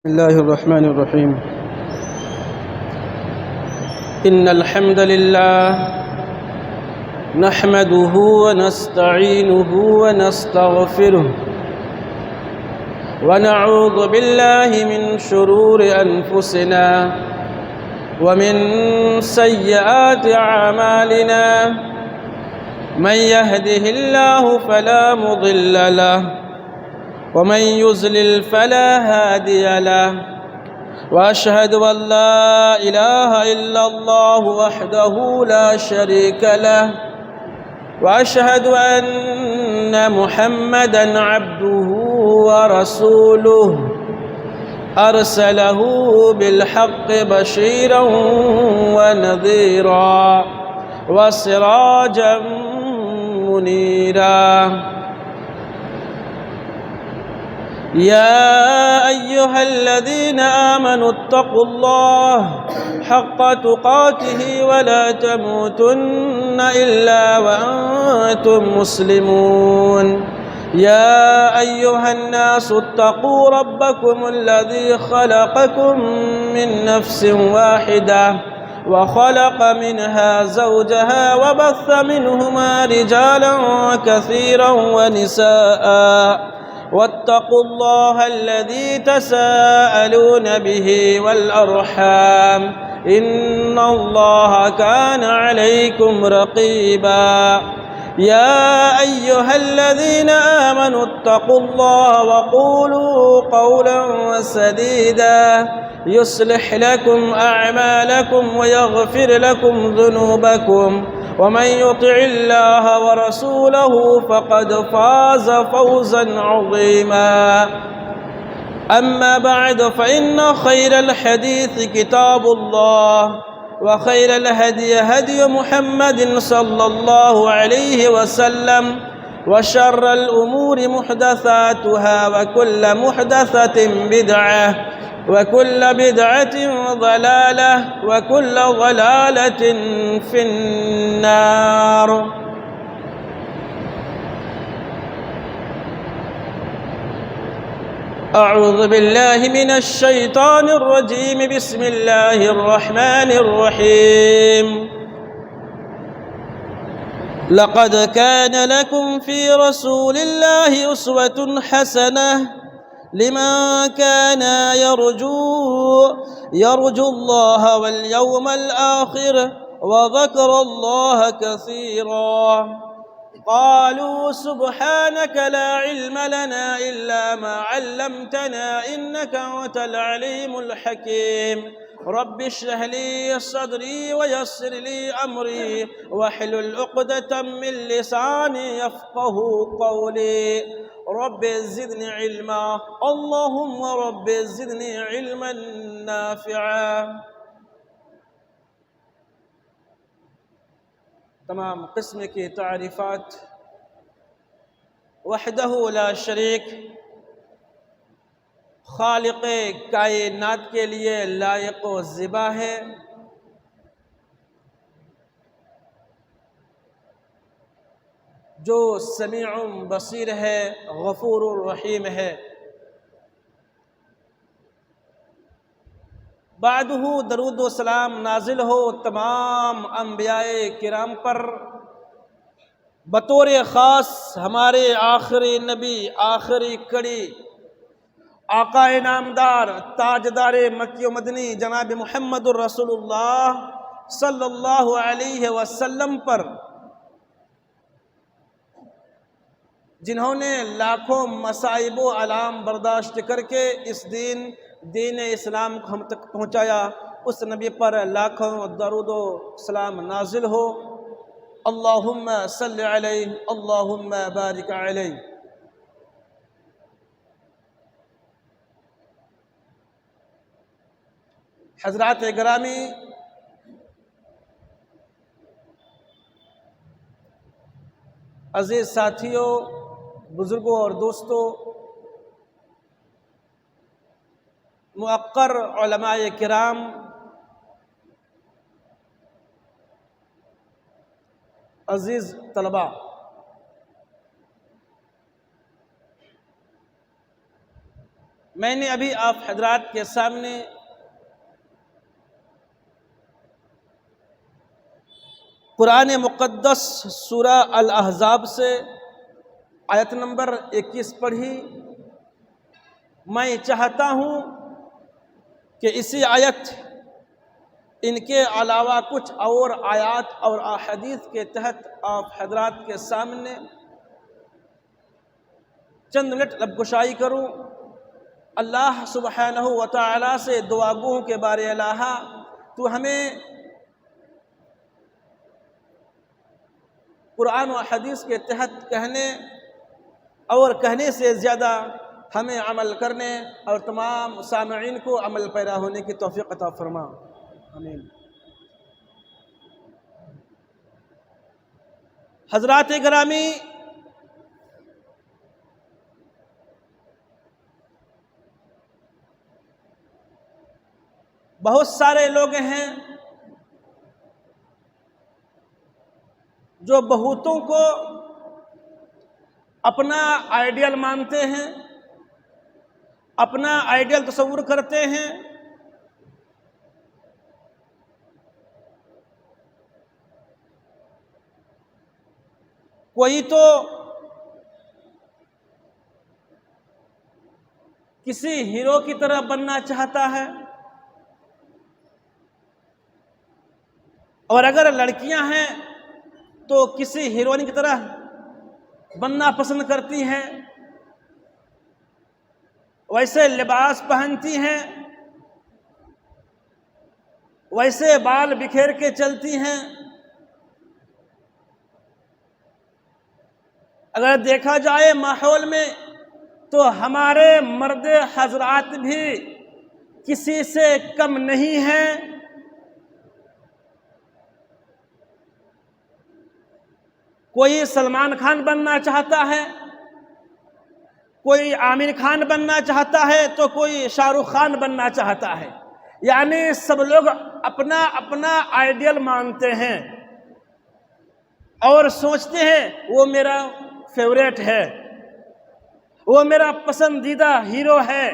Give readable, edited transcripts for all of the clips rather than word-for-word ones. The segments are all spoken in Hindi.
बिस्मिल्लाहिर्रहमानिर्रहीम। इन्नल हम्दलिल्लाह नहमदुहु व नस्तईनुहु व नस्तगफिरुह व नऊज़ु बिल्लाहि मिन शुरूरि अनफुसिना व मिन सय्यिआति अमालिना मन यहदिहिल्लाहु फला मुदिल्ल लहु वमन युज़लिल फला हादिय लहु वअशहदु अल्ला इलाहा इल्लल्लाहु वहदहु ला शरीक लहु वअशहदु अन्न मुहम्मदन अब्दुहु व रसूलुहु अरसलहु बिलहक़्क़ि बशीरन व नज़ीरा व सिराजन मुनीरा। या अय्युहल्लज़ीना आमनु इत्तक़ुल्लाह हक़्क़ तुक़ातिहि व ला तमूतुन्ना इल्ला व अंतुम मुस्लिमून। या अय्युहन्नासु इत्तक़ू रब्बकुमुल्लज़ी ख़लक़कुम मिन नफ़्सिन वाहिदा व ख़लक़ मिनहा ज़ौजहा व बस्स मिनहुमा रिजालन कसीरन व निसाअ वत्तक़ुल्लाहल्लज़ी तसाअलून बिही वल अर्हाम इन्नल्लाह कान अलैकुम रक़ीबा। या अय्युहल्लज़ीना आमनु इत्तक़ुल्लाह व क़ूलू क़ौलन सदीदा युस्लिह लकुम अअमालकुम व यग़फिर लकुम ज़ुनूबकुम वमन युतिइल्लाह व रसूलहु फ़क़द फ़ाज़ फ़ौज़न अज़ीमा। अम्मा बअद फ़इन्न खैरल हदीस किताबुल्लाह व खैरल हदी हदी मुहम्मदिन सल्लल्लाहु अलैहि वसल्लम व शर्रल उमूरि मुहदसातुहा व कुल्ल मुहदसतिन बिदअह व कुल्ल बिदअतिन ज़लालह व कुल्ल ज़लालतिन फिन्नार। अऊज़ु बिल्लाहि मिनश शैतानिर रजीम। बिस्मिल्लाहिर रहमानिर रहीम। लक़द कान लकुम फ़ी रसूलिल्लाहि उस्वतुन हसनह लिमन कान यरजुल्लाह वल यौमल आखिर व ज़करल्लाह कसीरा। क़ालू सुब्हानक ला इल्म लना इल्ला मा अल्लमतना इन्नका अंतल अलीमुल हकीम। रब्बि इश्रह ली सदरी व यस्सिर ली अमरी वहलुल उक़दतम मिन लिसानी यफ़क़हू क़ौली। रब्बि ज़िदनी इल्मा अल्लाहुम्मा रब्बि ज़िदनी इल्मन नाफ़िआ। तमाम किस्म की तारीफ़ात वहदहु ला शरीक खालिक़े कायनात के लिए लायक व ज़िबा है। जो समीउम बसीर है, गफूरुर रहीम है। बादहु दरूद व सलाम नाजिल हो तमाम अंबियाए किराम पर, बतौर ख़ास हमारे आखिरी नबी आखिरी कड़ी आका इनामदार ताजदार मक्की व मदनी जनाब मुहम्मदुर रसूलुल्लाह सल्लल्लाहु अलैहि वसल्लम पर, जिन्होंने लाखों मसाइब व आलाम बर्दाश्त करके इस दीन इस्लाम को हम तक पहुँचाया, उस नबी पर लाखों दरूद व सलाम नाजिल हो। अल्लाहुम्मा सल्लि अलैहि अल्लाहुम्मा बारिक अलैहि। हज़रात गिरामी, अज़ीज़ साथियों, बुज़ुर्गों और दोस्तों, मुअक्कर उलमाए किराम, अज़ीज़ तलबा, मैंने अभी आप हजरात के सामने कुरान मुक़द्दस सूरा अल अहज़ाब से आयत नंबर 21 पढ़ी। मैं चाहता हूँ कि इसी आयत, इनके अलावा कुछ और आयात और अहादीस के तहत आप हजरात के सामने चंद मिनट लबकुशाई करूँ। अल्लाह सुब्हानहू व तआला से दुआ गो के बारे अल्लाह तो हमें कुरान व हदीस के तहत कहने और कहने से ज़्यादा हमें अमल करने और तमाम सामईन को अमल पैरा होने की तौफीक अता फरमा। आमीन। हज़रात गिरामी, बहुत सारे लोग हैं जो बहुतों को अपना आइडियल मानते हैं, अपना आइडियल तस्वुर करते हैं। कोई तो किसी हीरो की तरह बनना चाहता है, और अगर लड़कियां हैं तो किसी हीरोइन की तरह बनना पसंद करती हैं। वैसे लिबास पहनती हैं, वैसे बाल बिखेर के चलती हैं। अगर देखा जाए माहौल में तो हमारे मर्द हजरात भी किसी से कम नहीं हैं। कोई सलमान खान बनना चाहता है, कोई आमिर खान बनना चाहता है, तो कोई शाहरुख खान बनना चाहता है। यानी सब लोग अपना अपना आइडियल मानते हैं और सोचते हैं वो मेरा फेवरेट है, वो मेरा पसंदीदा हीरो है,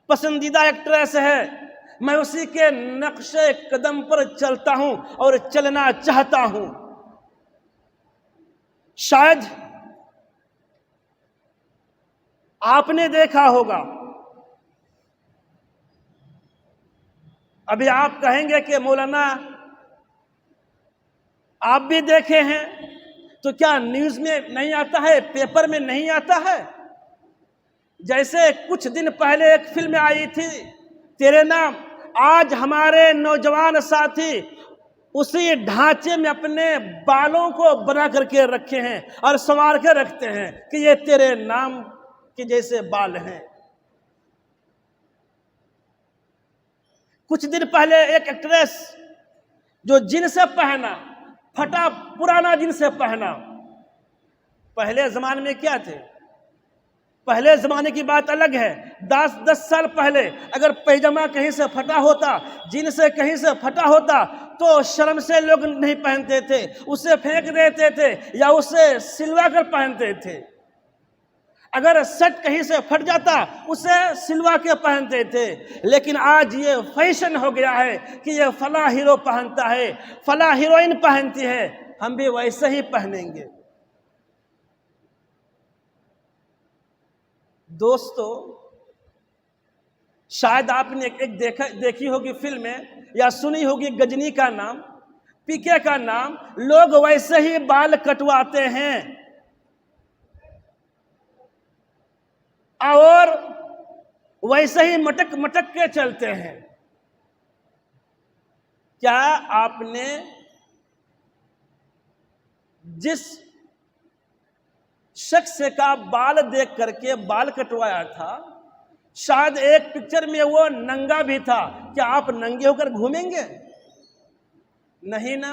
पसंदीदा एक्ट्रेस है। मैं उसी के नक्शे कदम पर चलता हूं और चलना चाहता हूं। शायद आपने देखा होगा, अभी आप कहेंगे कि मौलाना आप भी देखे हैं, तो क्या न्यूज़ में नहीं आता है, पेपर में नहीं आता है? जैसे कुछ दिन पहले एक फिल्म आई थी तेरे नाम, आज हमारे नौजवान साथी उसी ढांचे में अपने बालों को बना करके रखे हैं और संवार के रखते हैं कि ये तेरे नाम के जैसे बाल हैं। कुछ दिन पहले एक एक्ट्रेस जो जींस पहना, फटा पुराना जींस पहना। पहले जमाने में क्या थे? पहले जमाने की बात अलग है। 10 साल पहले अगर पैजामा कहीं से फटा होता, जीन्स से कहीं से फटा होता, तो शर्म से लोग नहीं पहनते थे, उसे फेंक देते थे या उसे सिलवा कर पहनते थे। अगर शर्ट कहीं से फट जाता, उसे सिलवा के पहनते थे। लेकिन आज ये फैशन हो गया है कि ये फला हीरो पहनता है, फला हीरोइन पहनती है, हम भी वैसे ही पहनेंगे। दोस्तों, शायद आपने एक देखी होगी फिल्म में या सुनी होगी गजनी का नाम, पीके का नाम। लोग वैसे ही बाल कटवाते हैं और वैसे ही मटक मटक के चलते हैं। क्या आपने जिस शख्स का बाल देख करके बाल कटवाया था, शायद एक पिक्चर में वो नंगा भी था, क्या आप नंगे होकर घूमेंगे? नहीं ना।